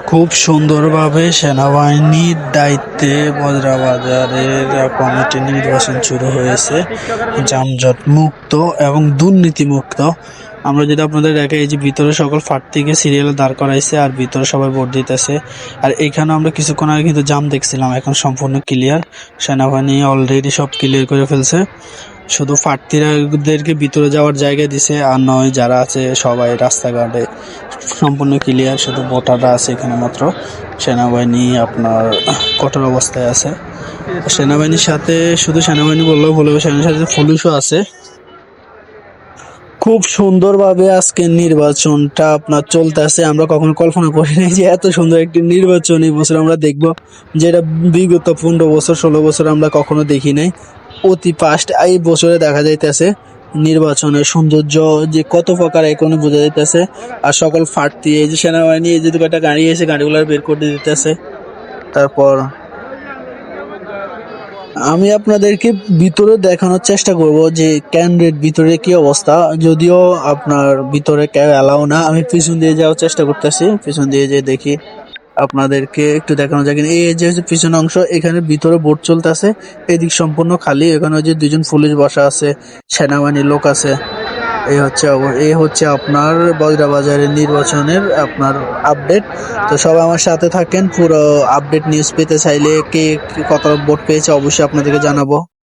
খুব সুন্দরভাবে সেনাবাহিনীর দায়িত্বে বজ্রাবাজারের কমিটি নির্বাচন শুরু হয়েছে, যানজট মুক্ত এবং দুর্নীতি মুক্ত। আমরা যদি আপনাদের দেখে, এই যে ভিতরে সকল প্রার্থীকে সিরিয়ালে দাঁড় করাইছে আর ভিতরে সবাই ভোট দিতেছে। আর এখানে আমরা কিছুক্ষণ আগে কিন্তু জাম দেখছিলাম, এখন সম্পূর্ণ ক্লিয়ার। সেনাবাহিনী অলরেডি সব ক্লিয়ার করে ফেলছে, শুধু প্রার্থীদেরকে ভিতরে যাওয়ার জায়গা দিছে, আর নয় যারা আছে সবাই রাস্তাঘাটে সম্পূর্ণ ক্লিয়ার। শুধু ভোটাররা আছে এখানে মাত্র। সেনাবাহিনী আপনার কঠোর অবস্থায় আছে। সেনাবাহিনীর সাথে শুধু সেনাবাহিনী বললেও ভুল হবে, সেনাবাহিনীর সাথে পুলিশও আছে। খুব সুন্দরভাবে আজকের নির্বাচনটা আপনার চলতেছে। আমরা কখনো কল্পনা করিনি যে এত সুন্দর একটি নির্বাচন এই বছর আমরা দেখব, যেটা বিগত 15 বছর 16 বছর আমরা কখনো দেখি নাই। অতি ফাস্ট এই বছরে দেখা যাইতেছে নির্বাচনের সৌন্দর্য যে কত প্রকার এখনো বোঝা যাইতেছে। আর সকল প্রার্থী, এই যে সেনাবাহিনী, এই যে দুটো একটা গাড়ি এসে গাড়িগুলো বের করে দিতেছে। তারপর আমি আপনাদেরকে ভিতরে দেখানোর চেষ্টা করব যে ক্যান্ডিডেট ভিতরে কি অবস্থা। যদিও আপনার ভিতরে কেউ এলাও না, আমি পিছন দিয়ে যাওয়ার চেষ্টা করতেছি। পিছন দিয়ে যে দেখি আপনাদেরকে একটু দেখানো যায় কিনা। এই যে হচ্ছে পিছন অংশ, এখানে ভিতরে ভোট চলতেছে। এদিক সম্পূর্ণ খালি। এখানে ওই যে দুজন পুলিশ বসা আছে, সেনাবাহিনীর লোক আছে। এই হচ্ছে আপনার বজ্রাবাজারের নির্বাচনের আপনার আপডেট। তো সবাই আমার সাথে থাকেন, পুরো আপডেট নিউজ পেতে চাইলে কে কত ভোট পেয়েছে অবশ্যই আপনাদেরকে জানাবো।